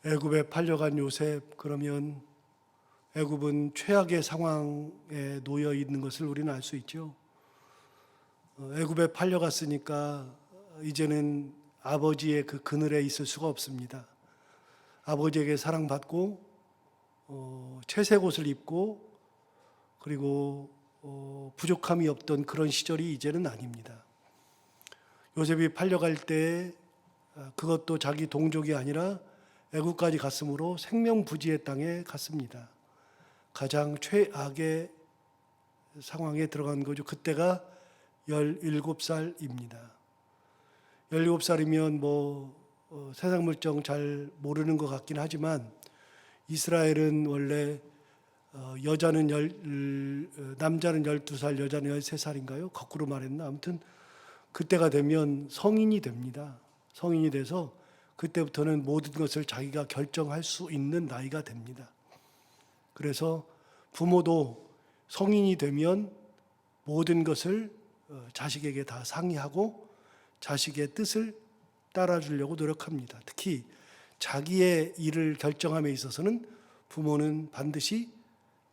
애굽에 팔려간 요셉, 그러면 애굽은 최악의 상황에 놓여 있는 것을 우리는 알 수 있죠. 애굽에 팔려갔으니까 이제는 아버지의 그 그늘에 있을 수가 없습니다. 아버지에게 사랑받고 채색 옷을 입고 그리고 부족함이 없던 그런 시절이 이제는 아닙니다. 요셉이 팔려갈 때 그것도 자기 동족이 아니라 애국까지 갔으므로 생명부지의 땅에 갔습니다. 가장 최악의 상황에 들어간 거죠. 그때가 17살입니다. 17살이면 세상 물정 잘 모르는 것 같긴 하지만 이스라엘은 원래 남자는 12살, 여자는 13살인가요? 거꾸로 말했나? 아무튼 그때가 되면 성인이 됩니다. 성인이 돼서 그때부터는 모든 것을 자기가 결정할 수 있는 나이가 됩니다. 그래서 부모도 성인이 되면 모든 것을 자식에게 다 상의하고 자식의 뜻을 따라주려고 노력합니다. 특히 자기의 일을 결정함에 있어서는 부모는 반드시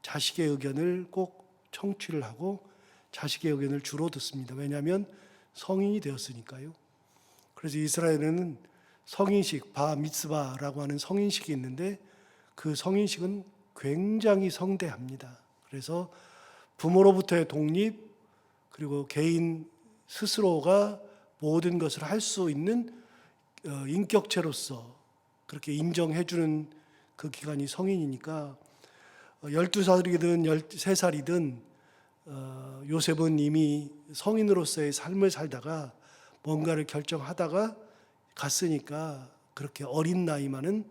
자식의 의견을 꼭 청취를 하고 자식의 의견을 주로 듣습니다. 왜냐하면 성인이 되었으니까요. 그래서 이스라엘에는 성인식, 바 미츠바라고 하는 성인식이 있는데 그 성인식은 굉장히 성대합니다. 그래서 부모로부터의 독립, 그리고 개인 스스로가 모든 것을 할 수 있는 인격체로서 그렇게 인정해주는 그 기간이 성인이니까 12살이든 13살이든 요셉은 이미 성인으로서의 삶을 살다가 뭔가를 결정하다가 갔으니까 그렇게 어린 나이만은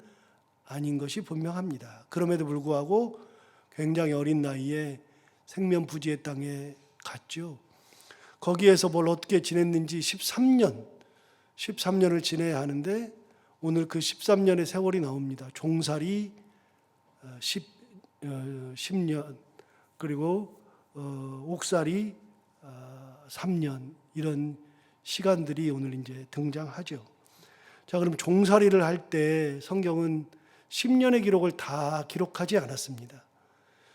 아닌 것이 분명합니다. 그럼에도 불구하고 굉장히 어린 나이에 생면부지의 땅에 갔죠. 거기에서 뭘 어떻게 지냈는지 13년을 지내야 하는데 오늘 그 13년의 세월이 나옵니다. 종살이 10년, 그리고 옥살이 3년, 이런 시간들이 오늘 이제 등장하죠. 자, 그럼 종살이를 할 때 성경은 10년의 기록을 다 기록하지 않았습니다.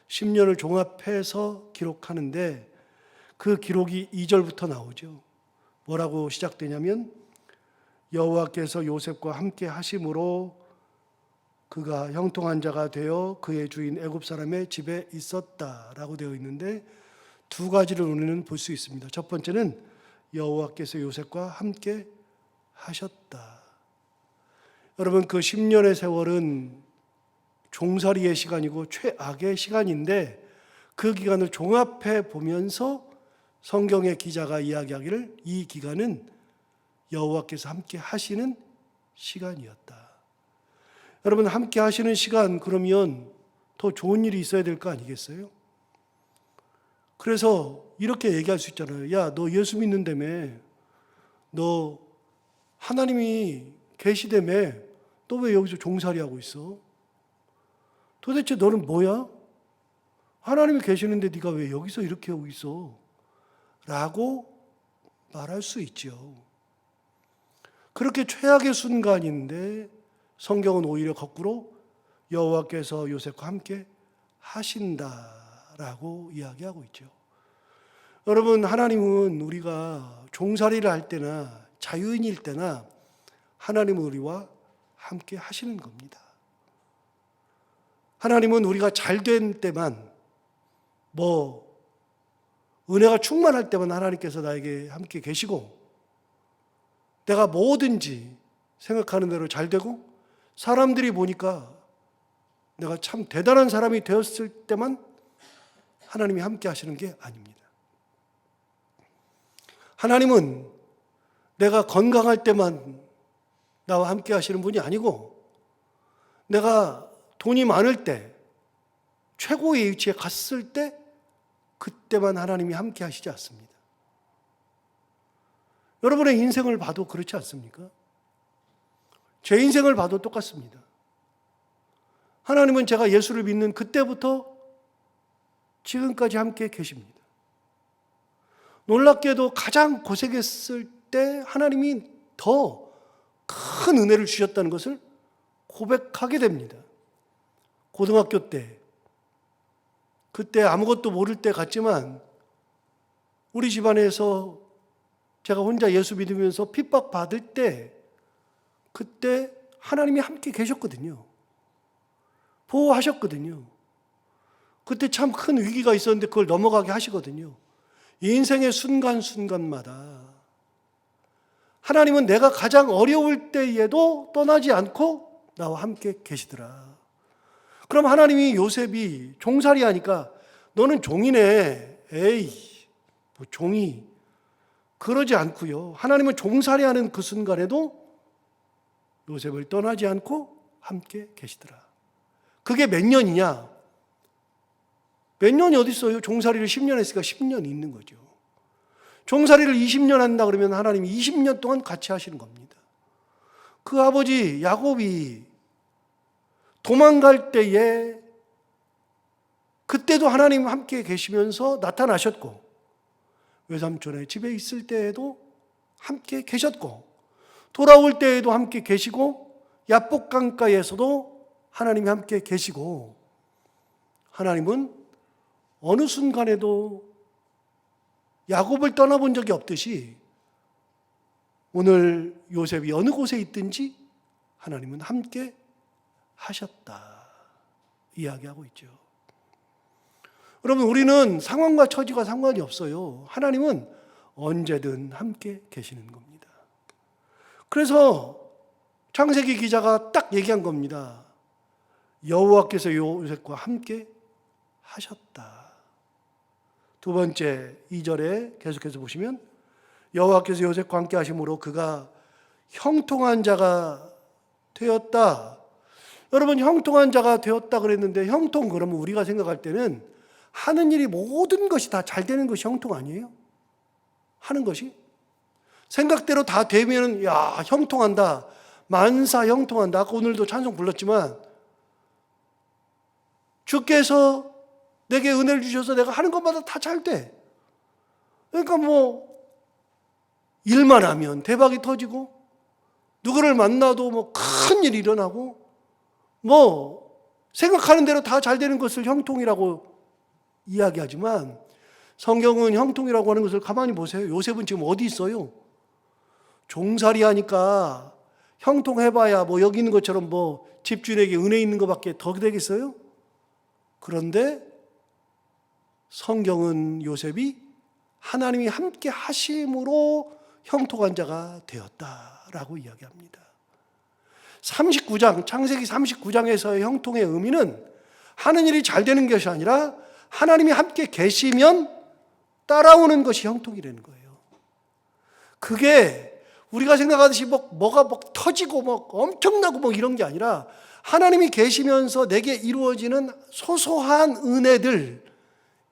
10년을 종합해서 기록하는데 그 기록이 2절부터 나오죠. 뭐라고 시작되냐면 여호와께서 요셉과 함께 하심으로 그가 형통한 자가 되어 그의 주인 애굽 사람의 집에 있었다라고 되어 있는데 두 가지를 우리는 볼 수 있습니다. 첫 번째는 여호와께서 요셉과 함께 하셨다. 여러분, 그 10년의 세월은 종살이의 시간이고 최악의 시간인데 그 기간을 종합해 보면서 성경의 기자가 이야기하기를 이 기간은 여호와께서 함께 하시는 시간이었다. 여러분, 함께 하시는 시간, 그러면 더 좋은 일이 있어야 될 거 아니겠어요? 그래서 이렇게 얘기할 수 있잖아요. 야, 너 예수 믿는다며, 너 하나님이 계시다며, 너 왜 여기서 종살이 하고 있어? 도대체 너는 뭐야? 하나님이 계시는데 네가 왜 여기서 이렇게 하고 있어? 라고 말할 수 있죠. 그렇게 최악의 순간인데 성경은 오히려 거꾸로 여호와께서 요셉과 함께 하신다라고 이야기하고 있죠. 여러분, 하나님은 우리가 종살이를 할 때나 자유인일 때나 하나님은 우리와 함께 하시는 겁니다. 하나님은 우리가 잘된 때만, 은혜가 충만할 때만 하나님께서 나에게 함께 계시고 내가 뭐든지 생각하는 대로 잘 되고 사람들이 보니까 내가 참 대단한 사람이 되었을 때만 하나님이 함께 하시는 게 아닙니다. 하나님은 내가 건강할 때만 나와 함께 하시는 분이 아니고 내가 돈이 많을 때, 최고의 위치에 갔을 때 그때만 하나님이 함께 하시지 않습니다. 여러분의 인생을 봐도 그렇지 않습니까? 제 인생을 봐도 똑같습니다. 하나님은 제가 예수를 믿는 그때부터 지금까지 함께 계십니다. 놀랍게도 가장 고생했을 때 하나님이 더 큰 은혜를 주셨다는 것을 고백하게 됩니다. 고등학교 때. 그때 아무것도 모를 때 같지만 우리 집안에서 제가 혼자 예수 믿으면서 핍박받을 때 그때 하나님이 함께 계셨거든요. 보호하셨거든요. 그때 참 큰 위기가 있었는데 그걸 넘어가게 하시거든요. 인생의 순간순간마다 하나님은 내가 가장 어려울 때에도 떠나지 않고 나와 함께 계시더라. 그럼 하나님이 요셉이 종살이 하니까 너는 종이네. 에이, 뭐 종이. 그러지 않고요. 하나님은 종살이 하는 그 순간에도 요셉을 떠나지 않고 함께 계시더라. 그게 몇 년이냐? 몇 년이 어디 있어요? 종살이를 10년 했으니까 10년이 있는 거죠. 종살이를 20년 한다 그러면 하나님이 20년 동안 같이 하시는 겁니다. 그 아버지 야곱이 도망갈 때에 그때도 하나님 함께 계시면서 나타나셨고 외삼촌의 집에 있을 때에도 함께 계셨고 돌아올 때에도 함께 계시고 야복 강가에서도 하나님이 함께 계시고 하나님은 어느 순간에도 야곱을 떠나본 적이 없듯이 오늘 요셉이 어느 곳에 있든지 하나님은 함께 하셨다 이야기하고 있죠. 여러분, 우리는 상황과 처지가 상관이 없어요. 하나님은 언제든 함께 계시는 겁니다. 그래서 창세기 기자가 딱 얘기한 겁니다. 여호와께서 요셉과 함께 하셨다. 두 번째 2절에 계속해서 보시면 여호와께서 요셉과 함께 하심으로 그가 형통한 자가 되었다. 여러분, 형통한 자가 되었다 그랬는데 형통 그러면 우리가 생각할 때는 하는 일이 모든 것이 다 잘 되는 것이 형통 아니에요? 하는 것이? 생각대로 다 되면 야 형통한다. 만사 형통한다. 아까 오늘도 찬송 불렀지만 주께서 내게 은혜를 주셔서 내가 하는 것마다 다 잘 돼. 그러니까 뭐 일만 하면 대박이 터지고 누구를 만나도 뭐 큰 일이 일어나고 뭐 생각하는 대로 다 잘 되는 것을 형통이라고 이야기하지만 성경은 형통이라고 하는 것을 가만히 보세요. 요셉은 지금 어디 있어요? 종살이 하니까 형통해봐야 뭐 여기 있는 것처럼 뭐 집주인에게 은혜 있는 것밖에 더 되겠어요? 그런데 성경은 요셉이 하나님이 함께 하심으로 형통한 자가 되었다라고 이야기합니다. 39장, 창세기 39장에서의 형통의 의미는 하는 일이 잘 되는 것이 아니라 하나님이 함께 계시면 따라오는 것이 형통이라는 거예요. 그게 우리가 생각하듯이 뭐가 터지고 엄청나고 이런 게 아니라 하나님이 계시면서 내게 이루어지는 소소한 은혜들,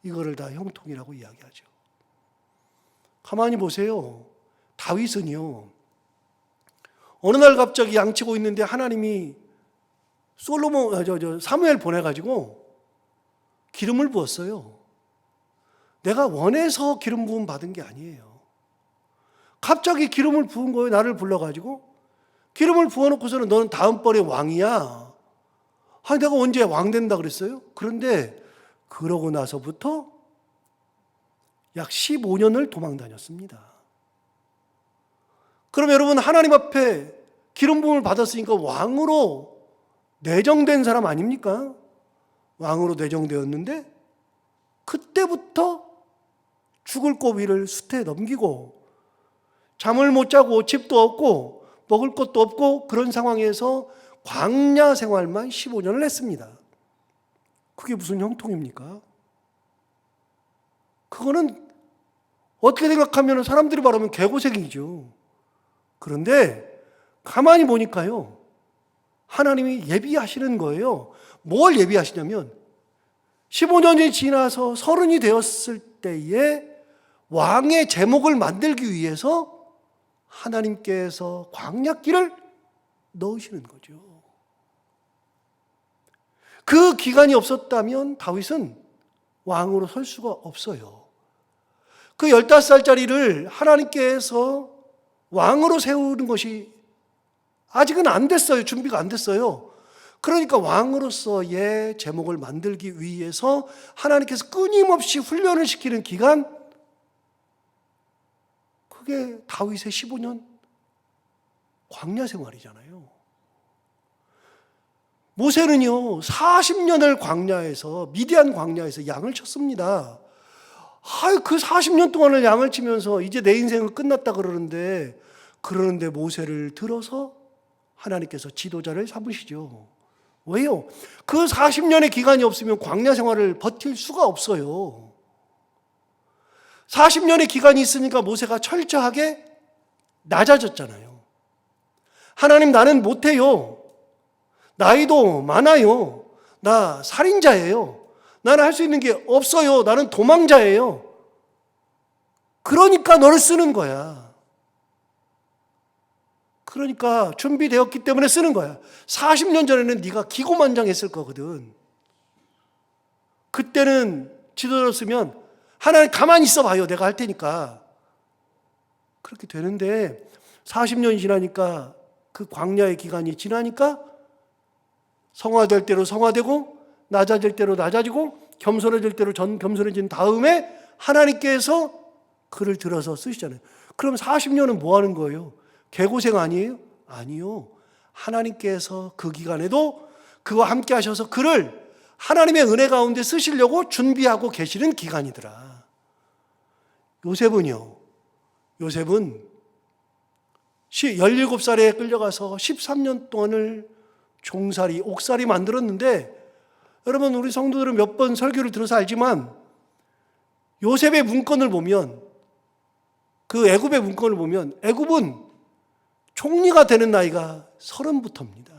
이거를 다 형통이라고 이야기하죠. 가만히 보세요. 다윗은요, 어느 날 갑자기 양치고 있는데 하나님이 사무엘 보내가지고 기름을 부었어요. 내가 원해서 기름 부음 받은 게 아니에요. 갑자기 기름을 부은 거예요. 나를 불러가지고 기름을 부어놓고서는 너는 다음번에 왕이야. 아니 내가 언제 왕 된다 그랬어요? 그런데 그러고 나서부터 약 15년을 도망 다녔습니다. 그럼 여러분, 하나님 앞에 기름 부음을 받았으니까 왕으로 내정된 사람 아닙니까? 왕으로 내정되었는데 그때부터 죽을 고비를 숫에 넘기고 잠을 못 자고 집도 없고 먹을 것도 없고 그런 상황에서 광야 생활만 15년을 했습니다. 그게 무슨 형통입니까? 그거는 어떻게 생각하면 사람들이 말하면 개고생이죠. 그런데 가만히 보니까요, 하나님이 예비하시는 거예요. 뭘 예비하시냐면 15년이 지나서 30이 되었을 때에 왕의 제목을 만들기 위해서 하나님께서 광야길을 넣으시는 거죠. 그 기간이 없었다면 다윗은 왕으로 설 수가 없어요. 그 15살짜리를 하나님께서 왕으로 세우는 것이 아직은 안 됐어요. 준비가 안 됐어요. 그러니까 왕으로서의 제목을 만들기 위해서 하나님께서 끊임없이 훈련을 시키는 기간, 그게 다윗의 15년 광야 생활이잖아요. 모세는요 40년을 광야에서, 미디안 광야에서 양을 쳤습니다. 그 40년 동안을 양을 치면서 이제 내 인생은 끝났다 그러는데 모세를 들어서 하나님께서 지도자를 삼으시죠. 왜요? 그 40년의 기간이 없으면 광야 생활을 버틸 수가 없어요. 40년의 기간이 있으니까 모세가 철저하게 낮아졌잖아요. 하나님, 나는 못해요. 나이도 많아요. 나 살인자예요. 나는 할 수 있는 게 없어요. 나는 도망자예요. 그러니까 너를 쓰는 거야. 그러니까 준비되었기 때문에 쓰는 거야. 40년 전에는 네가 기고만장했을 거거든. 그때는 지도자였으면 하나님 가만히 있어봐요. 내가 할 테니까. 그렇게 되는데 40년이 지나니까, 그 광야의 기간이 지나니까 성화될 대로 성화되고 낮아질 대로 낮아지고 겸손해질 대로 겸손해진 다음에 하나님께서 그를 들어서 쓰시잖아요. 그럼 40년은 뭐 하는 거예요? 개고생 아니에요? 아니요. 하나님께서 그 기간에도 그와 함께 하셔서 그를 하나님의 은혜 가운데 쓰시려고 준비하고 계시는 기간이더라. 요셉은요, 요셉은 17살에 끌려가서 13년 동안을 종살이, 옥살이 만들었는데, 여러분, 우리 성도들은 몇 번 설교를 들어서 알지만 요셉의 문건을 보면, 그 애굽의 문건을 보면 애굽은 총리가 되는 나이가 30부터입니다.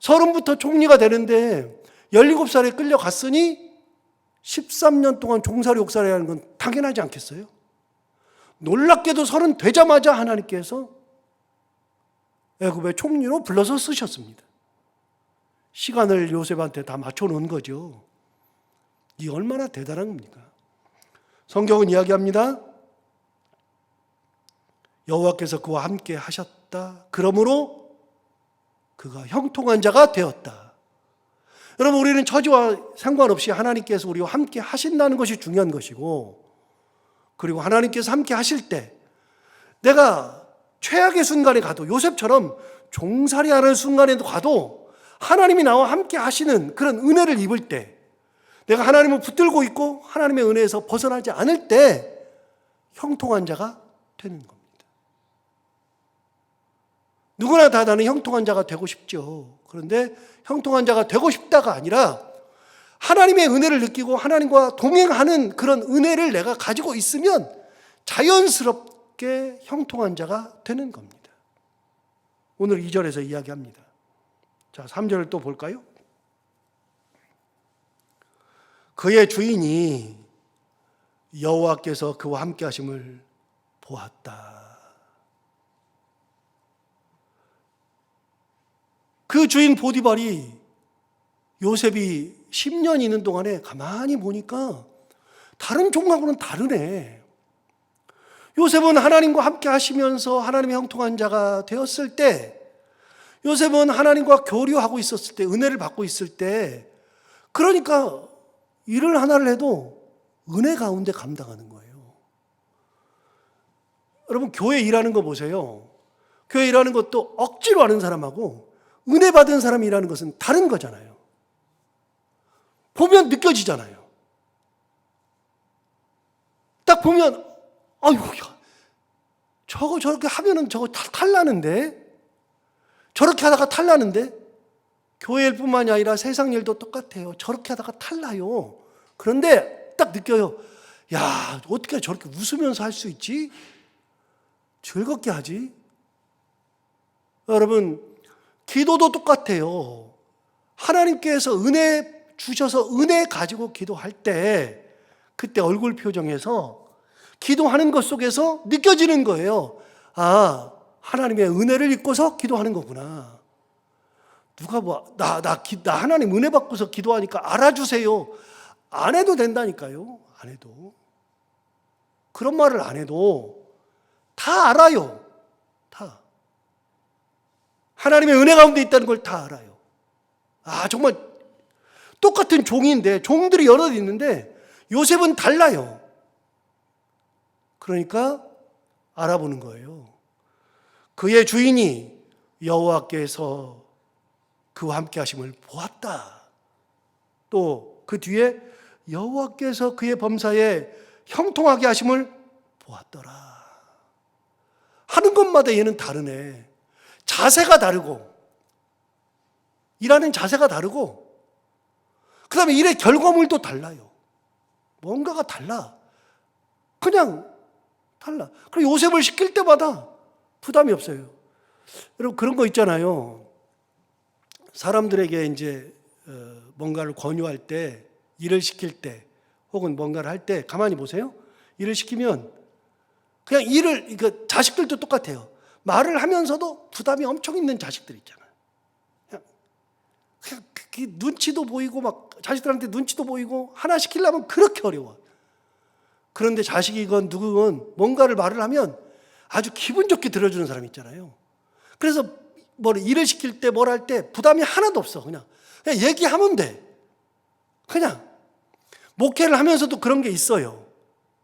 30부터 총리가 되는데 17살에 끌려갔으니 13년 동안 종살이 옥살이 하는 건 당연하지 않겠어요? 놀랍게도 30 되자마자 하나님께서 애굽의 총리로 불러서 쓰셨습니다. 시간을 요셉한테 다 맞춰놓은 거죠. 이 얼마나 대단한 겁니까? 성경은 이야기합니다. 여호와께서 그와 함께 하셨다. 그러므로 그가 형통한 자가 되었다. 여러분, 우리는 처지와 상관없이 하나님께서 우리와 함께 하신다는 것이 중요한 것이고, 그리고 하나님께서 함께 하실 때 내가 최악의 순간에 가도, 요셉처럼 종살이하는 순간에도 가도 하나님이 나와 함께 하시는 그런 은혜를 입을 때, 내가 하나님을 붙들고 있고 하나님의 은혜에서 벗어나지 않을 때 형통한 자가 되는 겁니다. 누구나 다 나는 형통한 자가 되고 싶죠. 그런데 형통한 자가 되고 싶다가 아니라 하나님의 은혜를 느끼고 하나님과 동행하는 그런 은혜를 내가 가지고 있으면 자연스럽게 형통한 자가 되는 겁니다. 오늘 2절에서 이야기합니다. 자, 3절을 또 볼까요? 그의 주인이 여호와께서 그와 함께 하심을 보았다. 그 주인 보디발이 요셉이 10년 있는 동안에 가만히 보니까 다른 종하고는 다르네. 요셉은 하나님과 함께 하시면서 하나님의 형통한 자가 되었을 때, 요셉은 하나님과 교류하고 있었을 때, 은혜를 받고 있을 때, 그러니까 일을 하나를 해도 은혜 가운데 감당하는 거예요. 여러분, 교회 일하는 거 보세요. 교회 일하는 것도 억지로 하는 사람하고 은혜 받은 사람이 일하는 것은 다른 거잖아요. 보면 느껴지잖아요. 딱 보면, 아유, 저거 저렇게 하면은 저거 탈나는데? 저렇게 하다가 탈나는데? 교회 일뿐만이 아니라 세상 일도 똑같아요. 저렇게 하다가 탈나요. 그런데 딱 느껴요. 야, 어떻게 저렇게 웃으면서 할 수 있지? 즐겁게 하지? 여러분, 기도도 똑같아요. 하나님께서 은혜 주셔서 은혜 가지고 기도할 때, 그때 얼굴 표정에서 기도하는 것 속에서 느껴지는 거예요. 아, 하나님의 은혜를 입고서 기도하는 거구나. 누가 나 하나님 은혜 받고서 기도하니까 알아주세요. 안 해도 된다니까요. 안 해도. 그런 말을 안 해도 다 알아요. 다. 하나님의 은혜 가운데 있다는 걸 다 알아요. 정말 똑같은 종인데, 종들이 여럿 있는데 요셉은 달라요. 그러니까 알아보는 거예요. 그의 주인이 여호와께서 그와 함께 하심을 보았다. 또 그 뒤에 여호와께서 그의 범사에 형통하게 하심을 보았더라. 하는 것마다 얘는 다르네. 자세가 다르고, 일하는 자세가 다르고, 그 다음에 일의 결과물도 달라요. 뭔가가 달라. 그냥 달라. 그리고 요셉을 시킬 때마다 부담이 없어요. 여러분, 그런 거 있잖아요. 사람들에게 이제 뭔가를 권유할 때, 일을 시킬 때, 혹은 뭔가를 할 때 가만히 보세요. 일을 시키면 그냥 그러니까 자식들도 똑같아요. 말을 하면서도 부담이 엄청 있는 자식들 있잖아요. 그냥 눈치도 보이고 막 자식들한테 눈치도 보이고 하나 시키려면 그렇게 어려워. 그런데 자식이건 누구건 뭔가를 말을 하면 아주 기분 좋게 들어주는 사람이 있잖아요. 그래서 일을 시킬 때 뭘 할 때 부담이 하나도 없어. 그냥 얘기하면 돼. 그냥 목회를 하면서도 그런 게 있어요.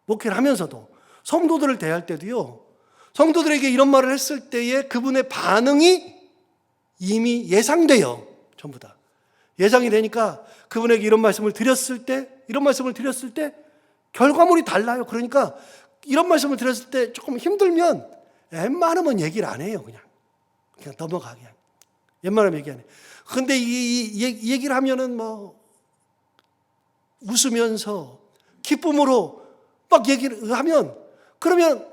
목회를 하면서도 성도들을 대할 때도요, 성도들에게 이런 말을 했을 때에 그분의 반응이 이미 예상돼요. 전부 다 예상이 되니까 그분에게 이런 말씀을 드렸을 때 결과물이 달라요. 그러니까 이런 말씀을 드렸을 때 조금 힘들면 웬만하면 얘기를 안 해요. 그냥 넘어가. 그냥 웬만하면 얘기 안 해요. 근데 이 얘기를 하면은 웃으면서 기쁨으로 막 얘기를 하면, 그러면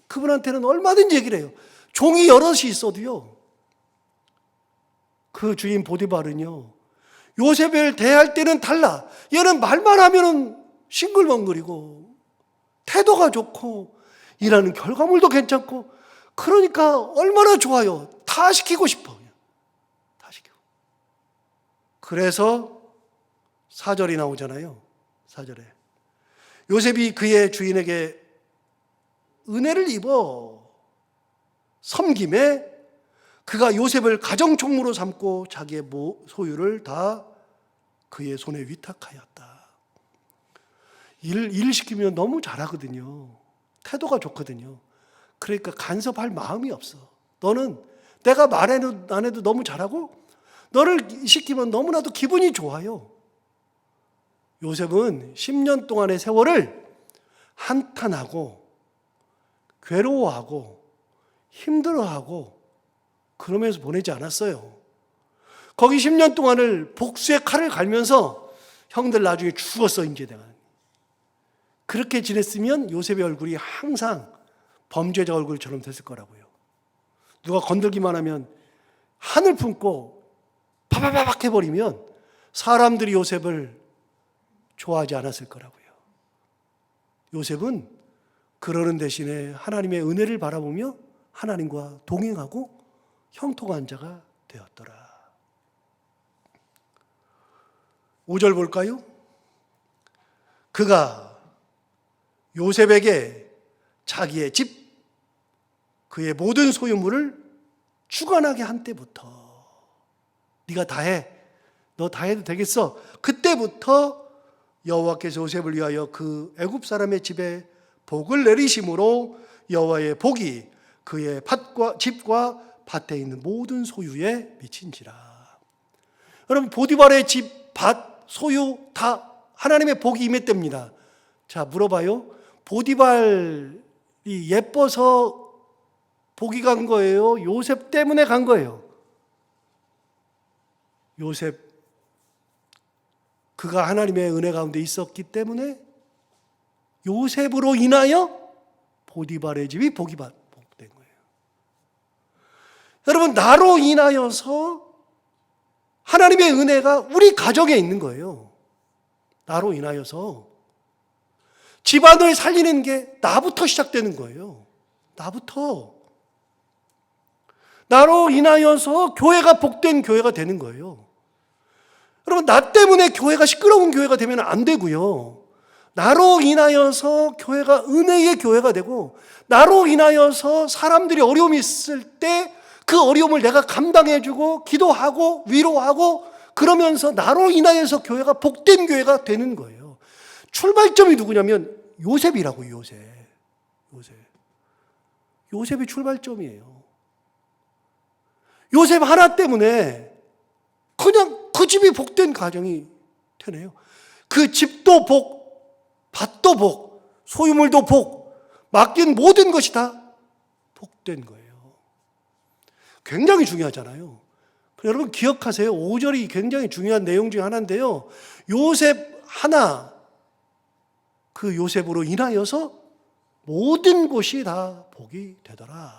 그분한테는 얼마든지 얘기를 해요. 종이 여럿이 있어도요, 그 주인 보디발은요, 요셉을 대할 때는 달라. 얘는 말만 하면은 싱글벙글이고 태도가 좋고 일하는 결과물도 괜찮고, 그러니까 얼마나 좋아요. 다 시키고 싶어. 다 시키고. 그래서 4절이 나오잖아요. 4절에 요셉이 그의 주인에게 은혜를 입어 섬김에 그가 요셉을 가정총무로 삼고 자기의 소유를 다 그의 손에 위탁하였다. 일 시키면 너무 잘하거든요. 태도가 좋거든요. 그러니까 간섭할 마음이 없어. 너는 내가 말해도 안 해도 너무 잘하고 너를 시키면 너무나도 기분이 좋아요. 요셉은 10년 동안의 세월을 한탄하고 괴로워하고 힘들어하고 그러면서 보내지 않았어요. 거기 10년 동안을 복수의 칼을 갈면서 형들 나중에 죽었어 이제 내가. 그렇게 지냈으면 요셉의 얼굴이 항상 범죄자 얼굴처럼 됐을 거라고요. 누가 건들기만 하면 한을 품고 파바바박 해버리면 사람들이 요셉을 좋아하지 않았을 거라고요. 요셉은 그러는 대신에 하나님의 은혜를 바라보며 하나님과 동행하고 형통한 자가 되었더라. 5절 볼까요? 그가 요셉에게 자기의 집, 그의 모든 소유물을 주관하게 한 때부터, 네가 다 해, 너 다 해도 되겠어. 그때부터 여호와께서 요셉을 위하여 그 애굽 사람의 집에 복을 내리심으로 여호와의 복이 그의 집과 밭에 있는 모든 소유에 미친지라. 여러분, 보디발의 집, 밭, 소유 다 하나님의 복이 임했답니다. 자, 물어봐요. 보디발이 예뻐서 복이 간 거예요? 요셉 때문에 간 거예요? 요셉, 그가 하나님의 은혜 가운데 있었기 때문에 요셉으로 인하여 보디발의 집이 복된 거예요. 여러분, 나로 인하여서 하나님의 은혜가 우리 가정에 있는 거예요. 나로 인하여서 집안을 살리는 게 나부터 시작되는 거예요. 나부터. 나로 인하여서 교회가 복된 교회가 되는 거예요. 여러분, 나 때문에 교회가 시끄러운 교회가 되면 안 되고요. 나로 인하여서 교회가 은혜의 교회가 되고, 나로 인하여서 사람들이 어려움이 있을 때 그 어려움을 내가 감당해주고 기도하고 위로하고 그러면서 나로 인하여서 교회가 복된 교회가 되는 거예요. 출발점이 누구냐면 요셉이라고요. 요셉이 출발점이에요. 요셉 하나 때문에 그냥 그 집이 복된 가정이 되네요. 그 집도 복, 밭도 복, 소유물도 복, 맡긴 모든 것이 다 복된 거예요. 굉장히 중요하잖아요. 여러분 기억하세요. 5절이 굉장히 중요한 내용 중에 하나인데요. 요셉 하나, 그 요셉으로 인하여서 모든 곳이 다 복이 되더라.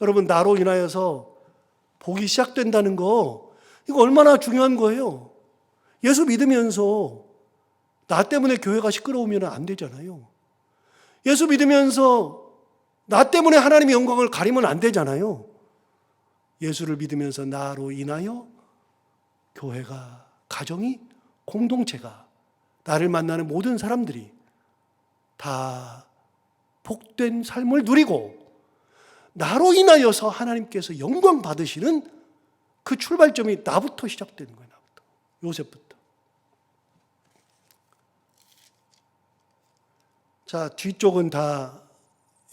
여러분 나로 인하여서 복이 시작된다는 거, 이거 얼마나 중요한 거예요. 예수 믿으면서 나 때문에 교회가 시끄러우면 안 되잖아요. 예수 믿으면서 나 때문에 하나님의 영광을 가리면 안 되잖아요. 예수를 믿으면서 나로 인하여 교회가, 가정이, 공동체가, 나를 만나는 모든 사람들이 다 복된 삶을 누리고 나로 인하여서 하나님께서 영광 받으시는 그 출발점이 나부터 시작되는 거예요. 나부터. 요셉부터. 자, 뒤쪽은 다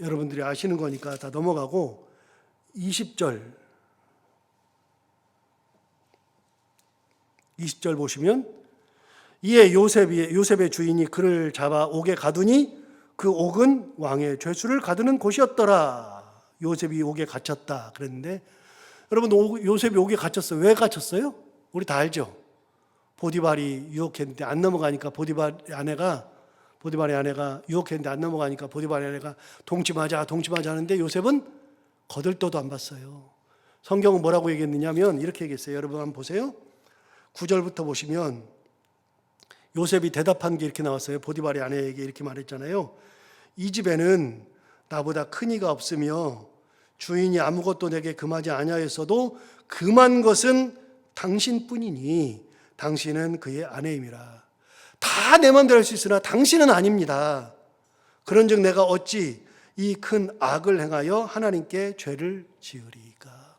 여러분들이 아시는 거니까 다 넘어가고 20절 보시면 이에 요셉의 주인이 그를 잡아 옥에 가두니 그 옥은 왕의 죄수를 가두는 곳이었더라. 요셉이 옥에 갇혔다 그랬는데, 여러분 요셉이 옥에 갇혔어요. 왜 갇혔어요? 우리 다 알죠. 보디발이 유혹했는데 안 넘어가니까 보디발의 아내가 유혹했는데 안 넘어가니까 보디발의 아내가 동침하자 하는데 요셉은 거들떠도 안 봤어요. 성경은 뭐라고 얘기했느냐면 이렇게 얘기했어요. 여러분 한번 보세요. 9절부터 보시면 요셉이 대답한 게 이렇게 나왔어요. 보디발의 아내에게 이렇게 말했잖아요. 이 집에는 나보다 큰 이가 없으며 주인이 아무것도 내게 금하지 아니하였어도 금한 것은 당신뿐이니 당신은 그의 아내임이라. 다 내 맘대로 할 수 있으나 당신은 아닙니다. 그런즉 내가 어찌 이 큰 악을 행하여 하나님께 죄를 지으리까.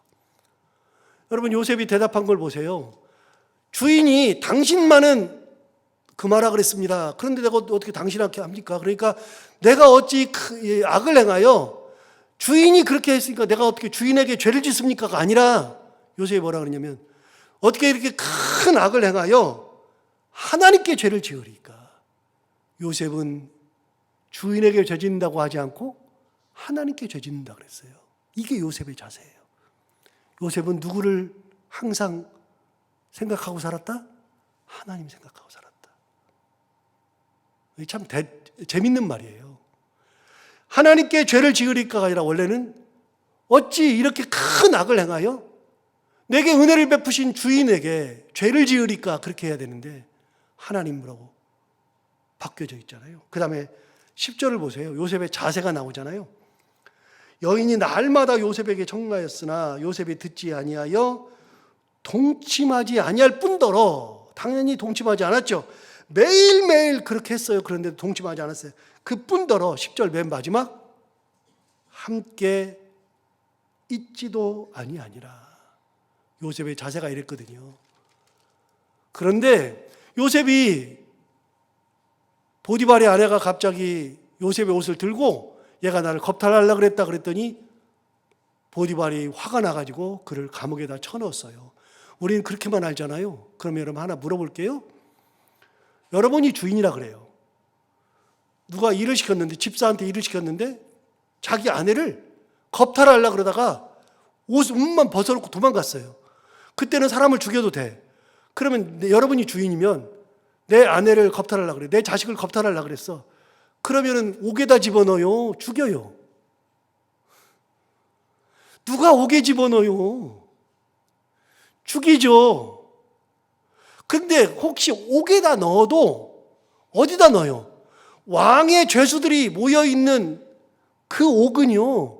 여러분 요셉이 대답한 걸 보세요. 주인이 당신만은 금하라 그랬습니다. 그런데 내가 어떻게 당신한테 합니까? 그러니까 내가 어찌 악을 행하여, 주인이 그렇게 했으니까 내가 어떻게 주인에게 죄를 짓습니까가 아니라 요셉이 뭐라 그러냐면 어떻게 이렇게 큰 악을 행하여 하나님께 죄를 지으리까. 요셉은 주인에게 죄 짓는다고 하지 않고 하나님께 죄 짓는다 그랬어요. 이게 요셉의 자세예요. 요셉은 누구를 항상 생각하고 살았다? 하나님 생각하고 살았다. 참 재밌는 말이에요. 하나님께 죄를 지으리까가 아니라 원래는 어찌 이렇게 큰 악을 행하여 내게 은혜를 베푸신 주인에게 죄를 지으리까, 그렇게 해야 되는데 하나님이라고 바뀌어져 있잖아요. 그 다음에 10절을 보세요. 요셉의 자세가 나오잖아요. 여인이 날마다 요셉에게 청하였으나 요셉이 듣지 아니하여 동침하지 아니할 뿐더러, 당연히 동침하지 않았죠. 매일매일 그렇게 했어요. 그런데 동침하지 않았어요. 그 뿐더러 10절 맨 마지막, 함께 있지도 아니하니라. 요셉의 자세가 이랬거든요. 그런데 요셉이, 보디발의 아내가 갑자기 요셉의 옷을 들고 얘가 나를 겁탈하려고 그랬다 그랬더니 보디발이 화가 나가지고 그를 감옥에다 쳐넣었어요. 우리는 그렇게만 알잖아요. 그러면 여러분 하나 물어볼게요. 여러분이 주인이라 그래요. 누가 일을 시켰는데, 집사한테 일을 시켰는데 자기 아내를 겁탈하려고 그러다가 옷만 벗어놓고 도망갔어요. 그때는 사람을 죽여도 돼. 그러면 여러분이 주인이면 내 아내를 겁탈하려고 그래, 내 자식을 겁탈하려고 그랬어. 그러면은 옥에다 집어넣어요? 죽여요? 누가 옥에 집어넣어요? 죽이죠. 근데 혹시 옥에다 넣어도 어디다 넣어요? 왕의 죄수들이 모여있는 그 옥은요,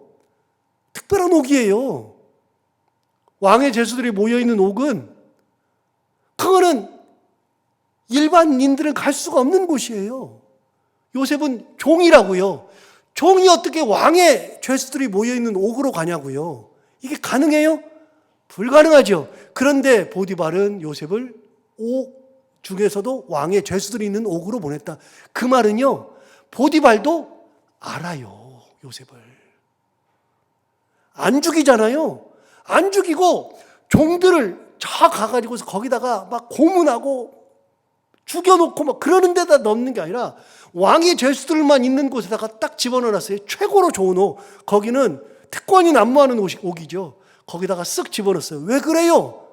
특별한 옥이에요. 왕의 죄수들이 모여있는 옥은, 그거는 일반인들은 갈 수가 없는 곳이에요. 요셉은 종이라고요. 종이 어떻게 왕의 죄수들이 모여있는 옥으로 가냐고요. 이게 가능해요? 불가능하죠. 그런데 보디발은 요셉을 옥 중에서도 왕의 죄수들이 있는 옥으로 보냈다. 그 말은요, 보디발도 알아요, 요셉을. 안 죽이잖아요. 안 죽이고 종들을 저 가가지고서 거기다가 막 고문하고 죽여놓고 막 그러는 데다 넣는 게 아니라 왕의 죄수들만 있는 곳에다가 딱 집어넣어놨어요. 최고로 좋은 옥. 거기는 특권이 난무하는 옥이죠. 거기다가 쓱 집어넣었어요. 왜 그래요?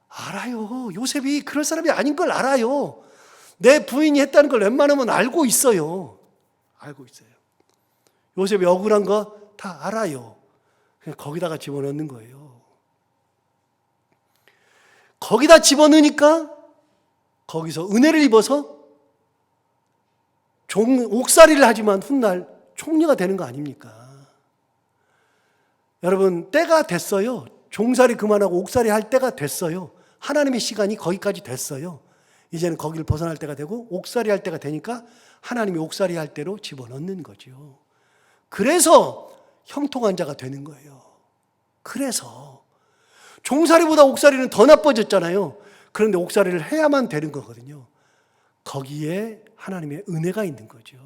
알아요. 요셉이 그럴 사람이 아닌 걸 알아요. 내 부인이 했다는 걸 웬만하면 알고 있어요. 알고 있어요. 요셉이 억울한 거 다 알아요. 그냥 거기다가 집어넣는 거예요. 거기다 집어넣으니까 거기서 은혜를 입어서 옥살이를 하지만 훗날 총리가 되는 거 아닙니까? 여러분, 때가 됐어요. 종살이 그만하고 옥살이 할 때가 됐어요. 하나님의 시간이 거기까지 됐어요. 이제는 거기를 벗어날 때가 되고 옥살이 할 때가 되니까 하나님이 옥살이 할 때로 집어넣는 거죠. 그래서 형통한 자가 되는 거예요. 그래서 종살이보다 옥살이는 더 나빠졌잖아요. 그런데 옥살이를 해야만 되는 거거든요. 거기에 하나님의 은혜가 있는 거죠.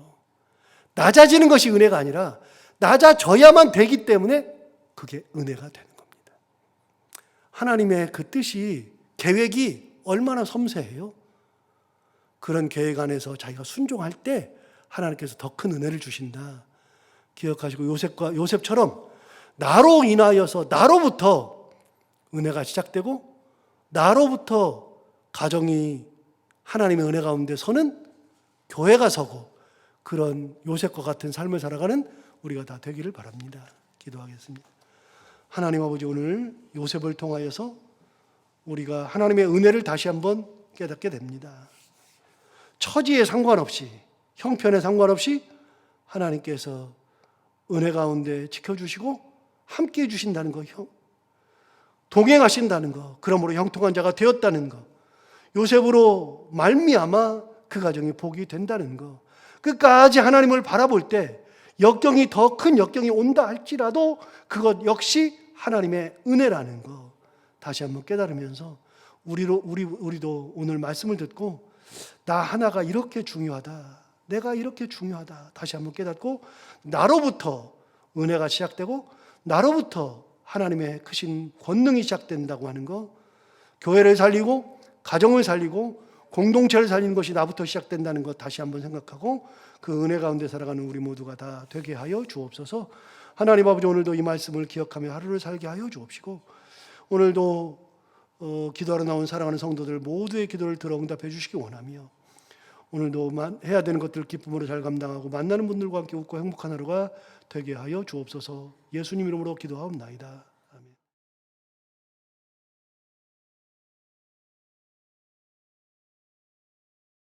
낮아지는 것이 은혜가 아니라 낮아져야만 되기 때문에 그게 은혜가 되는 겁니다. 하나님의 그 뜻이, 계획이 얼마나 섬세해요. 그런 계획 안에서 자기가 순종할 때 하나님께서 더 큰 은혜를 주신다. 기억하시고 요셉처럼 나로 인하여서 나로부터 은혜가 시작되고 나로부터 가정이 하나님의 은혜 가운데 서는 교회가 서고 그런 요셉과 같은 삶을 살아가는 우리가 다 되기를 바랍니다. 기도하겠습니다. 하나님 아버지, 오늘 요셉을 통하여서 우리가 하나님의 은혜를 다시 한번 깨닫게 됩니다. 처지에 상관없이, 형편에 상관없이 하나님께서 은혜 가운데 지켜주시고 함께 해주신다는 것, 동행하신다는 것, 그러므로 형통한 자가 되었다는 것, 요셉으로 말미암아 그 가정이 복이 된다는 것, 끝까지 하나님을 바라볼 때 역경이 더 큰 역경이 온다 할지라도 그것 역시 하나님의 은혜라는 것 다시 한번 깨달으면서 우리도 오늘 말씀을 듣고 나 하나가 이렇게 중요하다, 내가 이렇게 중요하다 다시 한번 깨닫고 나로부터 은혜가 시작되고 나로부터 하나님의 크신 권능이 시작된다고 하는 것, 교회를 살리고 가정을 살리고 공동체를 살리는 것이 나부터 시작된다는 것 다시 한번 생각하고 그 은혜 가운데 살아가는 우리 모두가 다 되게 하여 주옵소서. 하나님 아버지, 오늘도 이 말씀을 기억하며 하루를 살게 하여 주옵시고 오늘도 기도하러 나온 사랑하는 성도들 모두의 기도를 들어 응답해 주시기 원하며 오늘도 해야 되는 것들을 기쁨으로 잘 감당하고 만나는 분들과 함께 웃고 행복한 하루가 되게 하여 주옵소서. 예수님 이름으로 기도하옵나이다.